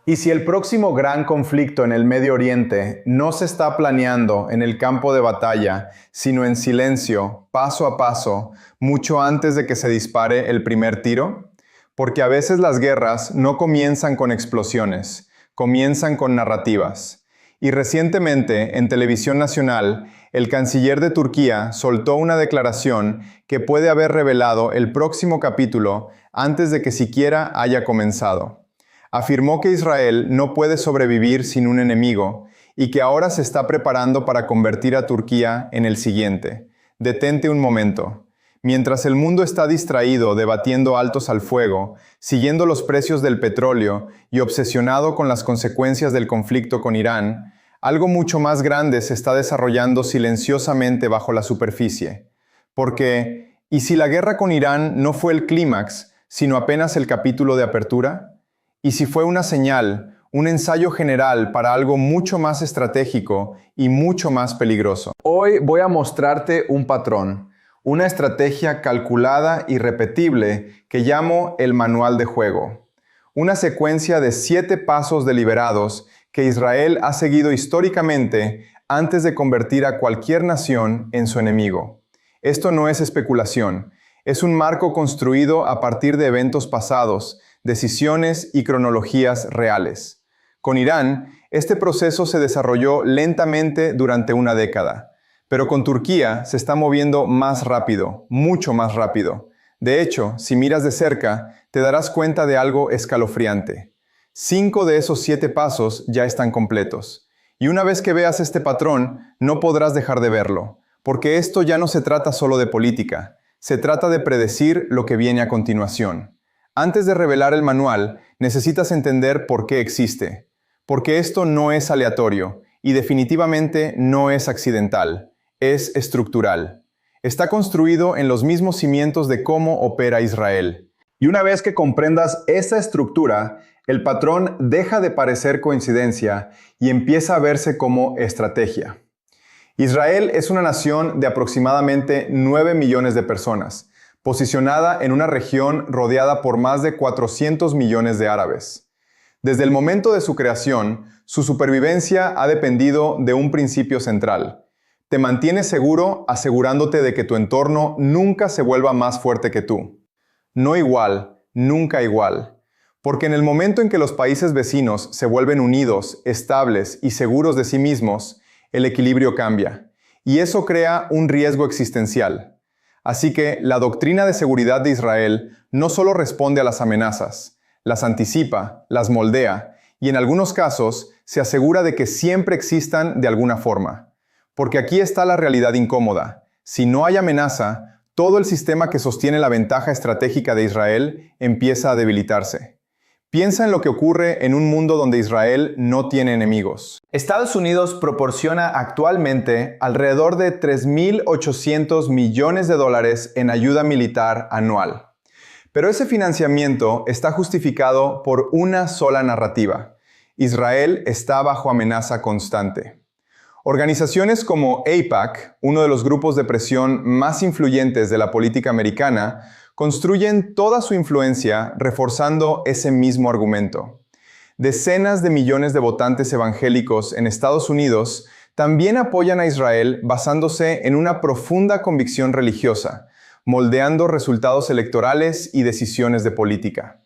Y si el próximo gran conflicto en el Medio Oriente no se está planeando en el campo de batalla, sino en silencio, paso a paso, mucho antes de que se dispare el primer tiro? Porque a veces las guerras no comienzan con explosiones, comienzan con narrativas. Y recientemente, en televisión nacional, el canciller de Turquía soltó una declaración que puede haber revelado el próximo capítulo antes de que siquiera haya comenzado. Afirmó que Israel no puede sobrevivir sin un enemigo y que ahora se está preparando para convertir a Turquía en el siguiente. Detente un momento. Mientras el mundo está distraído debatiendo altos al fuego, siguiendo los precios del petróleo y obsesionado con las consecuencias del conflicto con Irán, algo mucho más grande se está desarrollando silenciosamente bajo la superficie. Porque, ¿y si la guerra con Irán no fue el clímax, sino apenas el capítulo de apertura? ¿Y si fue una señal, un ensayo general para algo mucho más estratégico y mucho más peligroso? Hoy voy a mostrarte un patrón, una estrategia calculada y repetible que llamo el manual de juego. Una secuencia de 7 pasos deliberados que Israel ha seguido históricamente antes de convertir a cualquier nación en su enemigo. Esto no es especulación, es un marco construido a partir de eventos pasados, decisiones y cronologías reales. Con Irán, este proceso se desarrolló lentamente durante una década, pero con Turquía se está moviendo más rápido, mucho más rápido. De hecho, si miras de cerca, te darás cuenta de algo escalofriante. 5 de esos 7 pasos ya están completos. Y una vez que veas este patrón, no podrás dejar de verlo, porque esto ya no se trata solo de política, se trata de predecir lo que viene a continuación. Antes de revelar el manual, necesitas entender por qué existe. Porque esto no es aleatorio y definitivamente no es accidental, es estructural. Está construido en los mismos cimientos de cómo opera Israel. Y una vez que comprendas esa estructura, el patrón deja de parecer coincidencia y empieza a verse como estrategia. Israel es una nación de aproximadamente 9 millones de personas, posicionada en una región rodeada por más de 400 millones de árabes. Desde el momento de su creación, su supervivencia ha dependido de un principio central. Te mantienes seguro asegurándote de que tu entorno nunca se vuelva más fuerte que tú. No igual, nunca igual. Porque en el momento en que los países vecinos se vuelven unidos, estables y seguros de sí mismos, el equilibrio cambia. Y eso crea un riesgo existencial. Así que la doctrina de seguridad de Israel no solo responde a las amenazas, las anticipa, las moldea y en algunos casos se asegura de que siempre existan de alguna forma. Porque aquí está la realidad incómoda. Si no hay amenaza, todo el sistema que sostiene la ventaja estratégica de Israel empieza a debilitarse. Piensa en lo que ocurre en un mundo donde Israel no tiene enemigos. Estados Unidos proporciona actualmente alrededor de 3.800 millones de dólares en ayuda militar anual. Pero ese financiamiento está justificado por una sola narrativa. Israel está bajo amenaza constante. Organizaciones como AIPAC, uno de los grupos de presión más influyentes de la política americana, construyen toda su influencia reforzando ese mismo argumento. Decenas de millones de votantes evangélicos en Estados Unidos también apoyan a Israel basándose en una profunda convicción religiosa, moldeando resultados electorales y decisiones de política.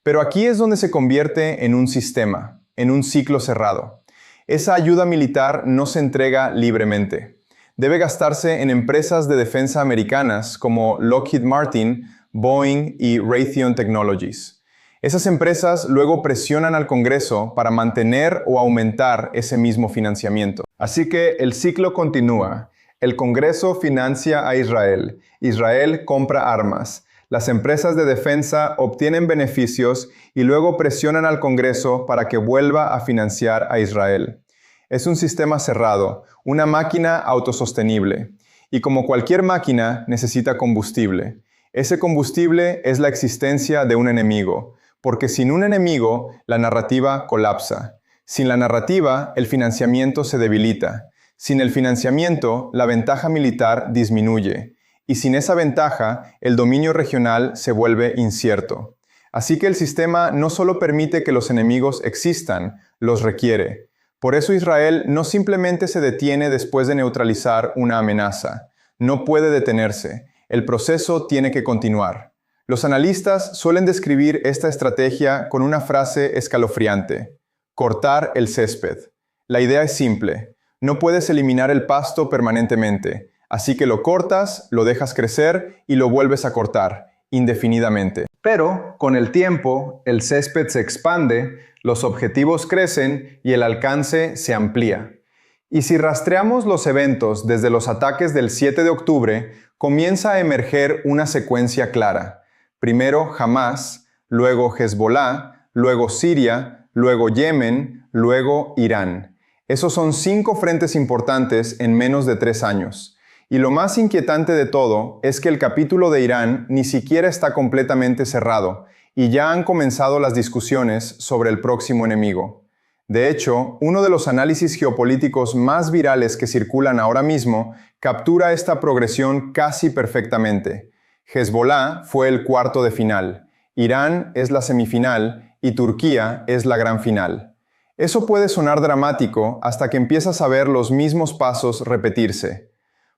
Pero aquí es donde se convierte en un sistema, en un ciclo cerrado. Esa ayuda militar no se entrega libremente. Debe gastarse en empresas de defensa americanas como Lockheed Martin, Boeing y Raytheon Technologies. Esas empresas luego presionan al Congreso para mantener o aumentar ese mismo financiamiento. Así que el ciclo continúa. El Congreso financia a Israel. Israel compra armas. Las empresas de defensa obtienen beneficios y luego presionan al Congreso para que vuelva a financiar a Israel. Es un sistema cerrado, una máquina autosostenible. Y como cualquier máquina, necesita combustible. Ese combustible es la existencia de un enemigo, porque sin un enemigo, la narrativa colapsa. Sin la narrativa, el financiamiento se debilita. Sin el financiamiento, la ventaja militar disminuye. Y sin esa ventaja, el dominio regional se vuelve incierto. Así que el sistema no solo permite que los enemigos existan, los requiere. Por eso Israel no simplemente se detiene después de neutralizar una amenaza. No puede detenerse. El proceso tiene que continuar. Los analistas suelen describir esta estrategia con una frase escalofriante: cortar el césped. La idea es simple. No puedes eliminar el pasto permanentemente, así que lo cortas, lo dejas crecer y lo vuelves a cortar, indefinidamente. Pero, con el tiempo, el césped se expande, los objetivos crecen y el alcance se amplía. Y si rastreamos los eventos desde los ataques del 7 de octubre, comienza a emerger una secuencia clara. Primero Hamás, luego Hezbollah, luego Siria, luego Yemen, luego Irán. Esos son 5 frentes importantes en menos de 3 años. Y lo más inquietante de todo es que el capítulo de Irán ni siquiera está completamente cerrado y ya han comenzado las discusiones sobre el próximo enemigo. De hecho, uno de los análisis geopolíticos más virales que circulan ahora mismo captura esta progresión casi perfectamente. Hezbollah fue el cuarto de final, Irán es la semifinal y Turquía es la gran final. Eso puede sonar dramático hasta que empiezas a ver los mismos pasos repetirse.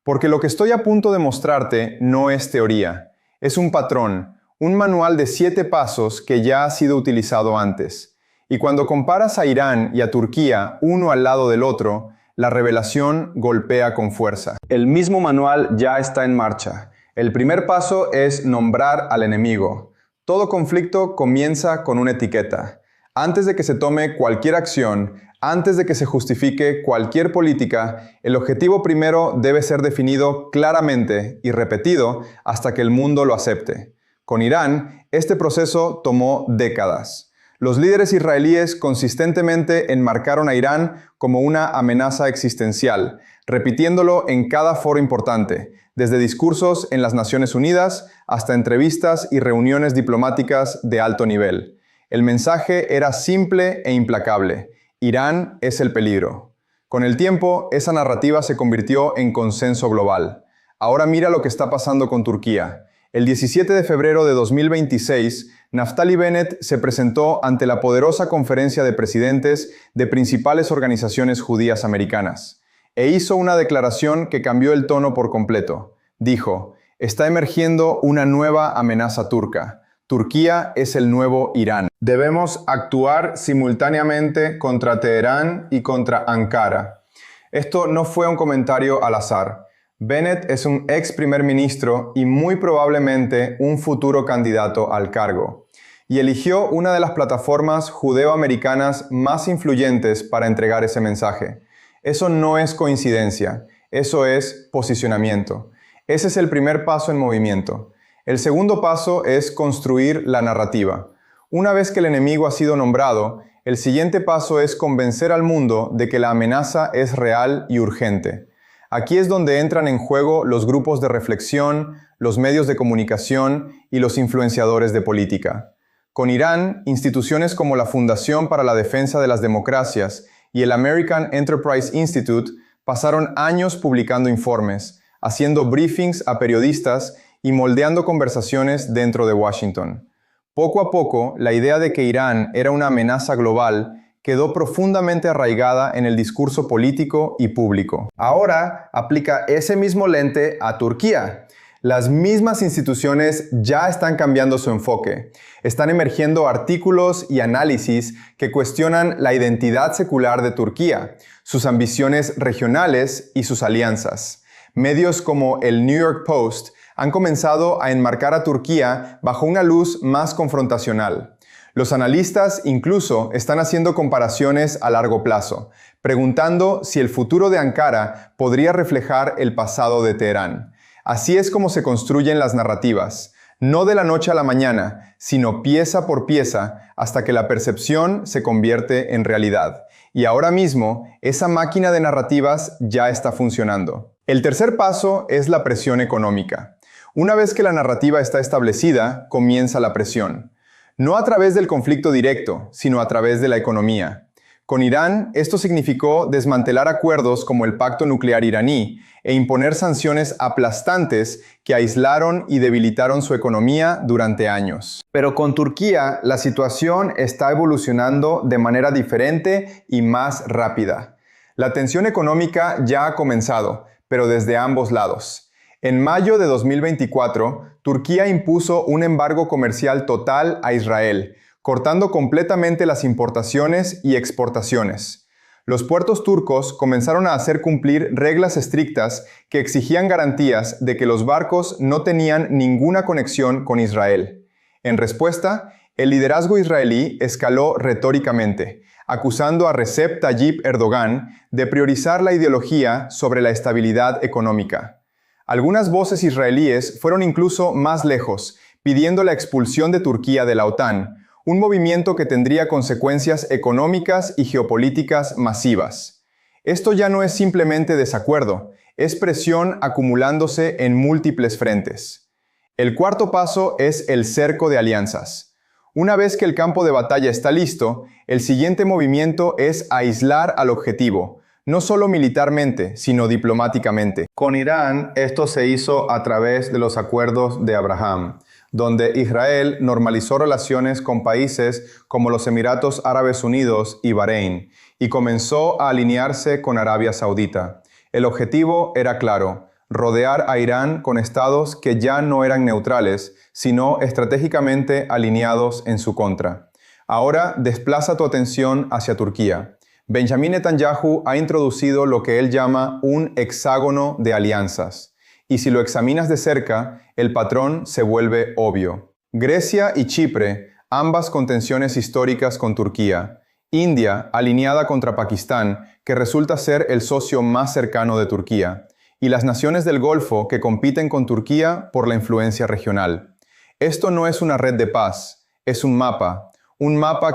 Porque lo que estoy a punto de mostrarte no es teoría, es un patrón, un manual de 7 pasos que ya ha sido utilizado antes. Y cuando comparas a Irán y a Turquía uno al lado del otro, la revelación golpea con fuerza. El mismo manual ya está en marcha. El primer paso es nombrar al enemigo. Todo conflicto comienza con una etiqueta. Antes de que se tome cualquier acción, antes de que se justifique cualquier política, el objetivo primero debe ser definido claramente y repetido hasta que el mundo lo acepte. Con Irán, este proceso tomó décadas. Los líderes israelíes consistentemente enmarcaron a Irán como una amenaza existencial, repitiéndolo en cada foro importante, desde discursos en las Naciones Unidas hasta entrevistas y reuniones diplomáticas de alto nivel. El mensaje era simple e implacable: Irán es el peligro. Con el tiempo, esa narrativa se convirtió en consenso global. Ahora mira lo que está pasando con Turquía. El 17 de febrero de 2026, Naftali Bennett se presentó ante la poderosa conferencia de presidentes de principales organizaciones judías americanas e hizo una declaración que cambió el tono por completo. Dijo: está emergiendo una nueva amenaza turca. Turquía es el nuevo Irán. Debemos actuar simultáneamente contra Teherán y contra Ankara. Esto no fue un comentario al azar. Bennett es un ex primer ministro y muy probablemente un futuro candidato al cargo. Y eligió una de las plataformas judeo-americanas más influyentes para entregar ese mensaje. Eso no es coincidencia, eso es posicionamiento. Ese es el primer paso en movimiento. El segundo paso es construir la narrativa. Una vez que el enemigo ha sido nombrado, el siguiente paso es convencer al mundo de que la amenaza es real y urgente. Aquí es donde entran en juego los grupos de reflexión, los medios de comunicación y los influenciadores de política. Con Irán, instituciones como la Fundación para la Defensa de las Democracias y el American Enterprise Institute pasaron años publicando informes, haciendo briefings a periodistas y moldeando conversaciones dentro de Washington. Poco a poco, la idea de que Irán era una amenaza global quedó profundamente arraigada en el discurso político y público. Ahora aplica ese mismo lente a Turquía. Las mismas instituciones ya están cambiando su enfoque. Están emergiendo artículos y análisis que cuestionan la identidad secular de Turquía, sus ambiciones regionales y sus alianzas. Medios como el New York Post han comenzado a enmarcar a Turquía bajo una luz más confrontacional. Los analistas incluso están haciendo comparaciones a largo plazo, preguntando si el futuro de Ankara podría reflejar el pasado de Teherán. Así es como se construyen las narrativas, no de la noche a la mañana, sino pieza por pieza hasta que la percepción se convierte en realidad. Y ahora mismo, esa máquina de narrativas ya está funcionando. El tercer paso es la presión económica. Una vez que la narrativa está establecida, comienza la presión. No a través del conflicto directo, sino a través de la economía. Con Irán, esto significó desmantelar acuerdos como el pacto nuclear iraní e imponer sanciones aplastantes que aislaron y debilitaron su economía durante años. Pero con Turquía, la situación está evolucionando de manera diferente y más rápida. La tensión económica ya ha comenzado, pero desde ambos lados. En mayo de 2024, Turquía impuso un embargo comercial total a Israel, cortando completamente las importaciones y exportaciones. Los puertos turcos comenzaron a hacer cumplir reglas estrictas que exigían garantías de que los barcos no tenían ninguna conexión con Israel. En respuesta, el liderazgo israelí escaló retóricamente, acusando a Recep Tayyip Erdogan de priorizar la ideología sobre la estabilidad económica. Algunas voces israelíes fueron incluso más lejos, pidiendo la expulsión de Turquía de la OTAN, un movimiento que tendría consecuencias económicas y geopolíticas masivas. Esto ya no es simplemente desacuerdo, es presión acumulándose en múltiples frentes. El cuarto paso es el cerco de alianzas. Una vez que el campo de batalla está listo, el siguiente movimiento es aislar al objetivo, no solo militarmente, sino diplomáticamente. Con Irán, esto se hizo a través de los acuerdos de Abraham, donde Israel normalizó relaciones con países como los Emiratos Árabes Unidos y Bahrein, y comenzó a alinearse con Arabia Saudita. El objetivo era claro: rodear a Irán con estados que ya no eran neutrales, sino estratégicamente alineados en su contra. Ahora desplaza tu atención hacia Turquía. Benjamin Netanyahu ha introducido lo que él llama un hexágono de alianzas. Y si lo examinas de cerca, el patrón se vuelve obvio. Grecia y Chipre, ambas con tensiones históricas con Turquía. India, alineada contra Pakistán, que resulta ser el socio más cercano de Turquía. Y las naciones del Golfo que compiten con Turquía por la influencia regional. Esto no es una red de paz, es un mapa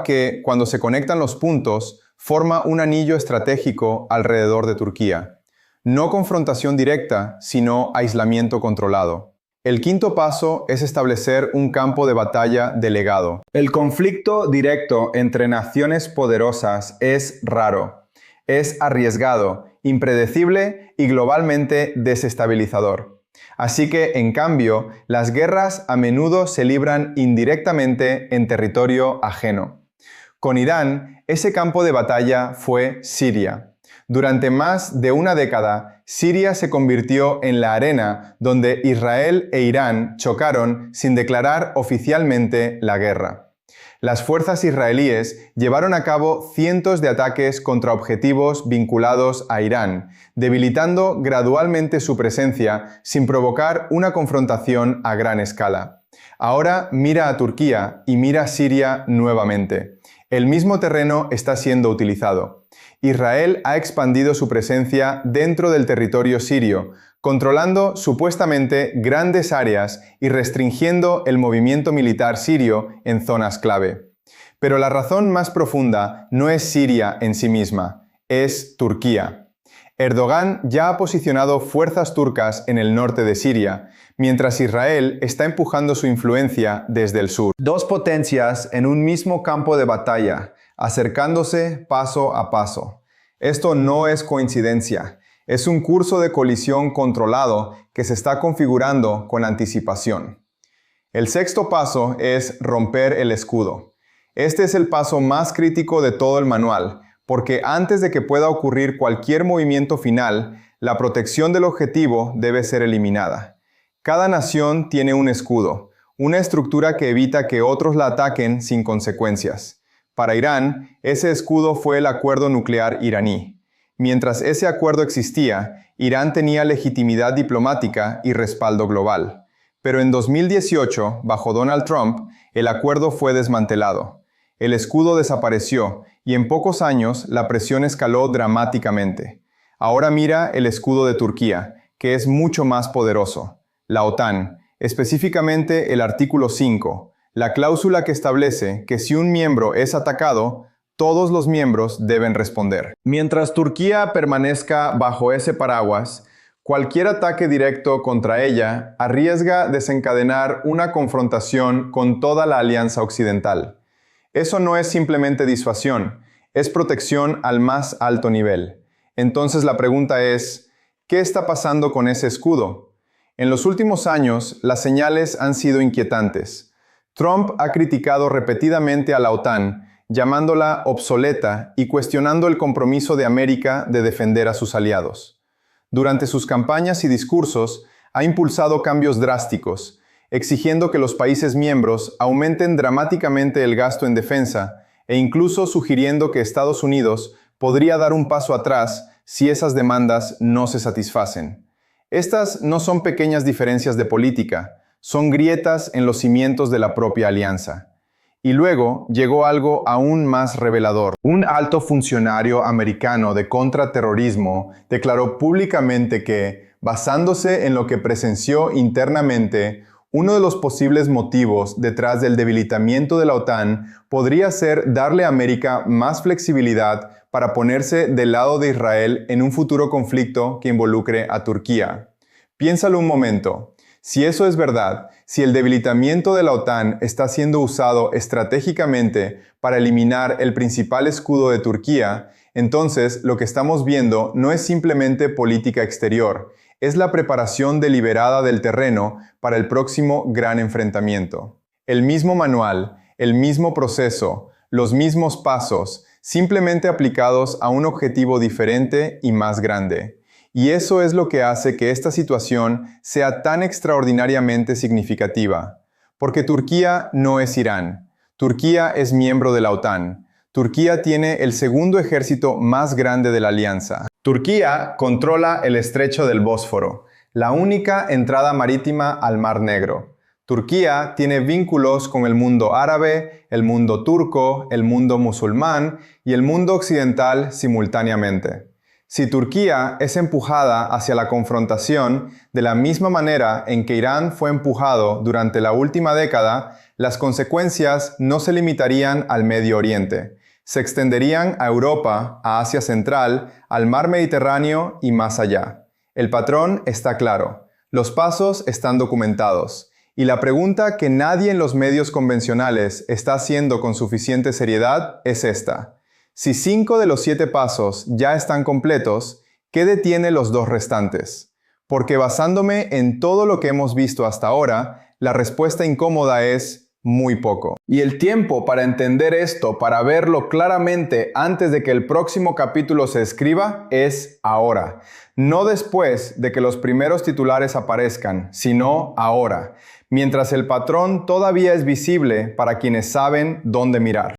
que, cuando se conectan los puntos, forma un anillo estratégico alrededor de Turquía. No confrontación directa, sino aislamiento controlado. El quinto paso es establecer un campo de batalla delegado. El conflicto directo entre naciones poderosas es raro, es arriesgado, impredecible y globalmente desestabilizador. Así que, en cambio, las guerras a menudo se libran indirectamente en territorio ajeno. Con Irán, ese campo de batalla fue Siria. Durante más de una década, Siria se convirtió en la arena donde Israel e Irán chocaron sin declarar oficialmente la guerra. Las fuerzas israelíes llevaron a cabo cientos de ataques contra objetivos vinculados a Irán, debilitando gradualmente su presencia sin provocar una confrontación a gran escala. Ahora mira a Turquía y mira a Siria nuevamente. El mismo terreno está siendo utilizado. Israel ha expandido su presencia dentro del territorio sirio, controlando supuestamente grandes áreas y restringiendo el movimiento militar sirio en zonas clave. Pero la razón más profunda no es Siria en sí misma, es Turquía. Erdogan ya ha posicionado fuerzas turcas en el norte de Siria, mientras Israel está empujando su influencia desde el sur. Dos potencias en un mismo campo de batalla, acercándose paso a paso. Esto no es coincidencia, es un curso de colisión controlado que se está configurando con anticipación. El sexto paso es romper el escudo. Este es el paso más crítico de todo el manual, porque antes de que pueda ocurrir cualquier movimiento final, la protección del objetivo debe ser eliminada. Cada nación tiene un escudo, una estructura que evita que otros la ataquen sin consecuencias. Para Irán, ese escudo fue el acuerdo nuclear iraní. Mientras ese acuerdo existía, Irán tenía legitimidad diplomática y respaldo global. Pero en 2018, bajo Donald Trump, el acuerdo fue desmantelado. El escudo desapareció y en pocos años la presión escaló dramáticamente. Ahora mira el escudo de Turquía, que es mucho más poderoso. La OTAN, específicamente el artículo 5, la cláusula que establece que si un miembro es atacado, todos los miembros deben responder. Mientras Turquía permanezca bajo ese paraguas, cualquier ataque directo contra ella arriesga desencadenar una confrontación con toda la alianza occidental. Eso no es simplemente disuasión, Es protección al más alto nivel. Entonces la pregunta es, ¿qué está pasando con ese escudo? En los últimos años, las señales han sido inquietantes. Trump ha criticado repetidamente a la OTAN, llamándola obsoleta y cuestionando el compromiso de América de defender a sus aliados. Durante sus campañas y discursos, ha impulsado cambios drásticos, exigiendo que los países miembros aumenten dramáticamente el gasto en defensa e incluso sugiriendo que Estados Unidos podría dar un paso atrás si esas demandas no se satisfacen. Estas no son pequeñas diferencias de política, son grietas en los cimientos de la propia alianza. Y luego llegó algo aún más revelador. Un alto funcionario americano de contraterrorismo declaró públicamente que, basándose en lo que presenció internamente, uno de los posibles motivos detrás del debilitamiento de la OTAN podría ser darle a América más flexibilidad para ponerse del lado de Israel en un futuro conflicto que involucre a Turquía. Piénsalo un momento. Si eso es verdad, si el debilitamiento de la OTAN está siendo usado estratégicamente para eliminar el principal escudo de Turquía, entonces lo que estamos viendo no es simplemente política exterior, es la preparación deliberada del terreno para el próximo gran enfrentamiento. El mismo manual, el mismo proceso, los mismos pasos, simplemente aplicados a un objetivo diferente y más grande. Y eso es lo que hace que esta situación sea tan extraordinariamente significativa. Porque Turquía no es Irán. Turquía es miembro de la OTAN. Turquía tiene el segundo ejército más grande de la alianza. Turquía controla el estrecho del Bósforo, la única entrada marítima al Mar Negro. Turquía tiene vínculos con el mundo árabe, el mundo turco, el mundo musulmán y el mundo occidental simultáneamente. Si Turquía es empujada hacia la confrontación de la misma manera en que Irán fue empujado durante la última década, las consecuencias no se limitarían al Medio Oriente. Se extenderían a Europa, a Asia Central, al Mar Mediterráneo y más allá. El patrón está claro. Los pasos están documentados. Y la pregunta que nadie en los medios convencionales está haciendo con suficiente seriedad es esta. Si 5 de los 7 pasos ya están completos, ¿qué detiene los 2 restantes? Porque basándome en todo lo que hemos visto hasta ahora, la respuesta incómoda es muy poco. Y el tiempo para entender esto, para verlo claramente antes de que el próximo capítulo se escriba, es ahora. No después de que los primeros titulares aparezcan, sino ahora, mientras el patrón todavía es visible para quienes saben dónde mirar.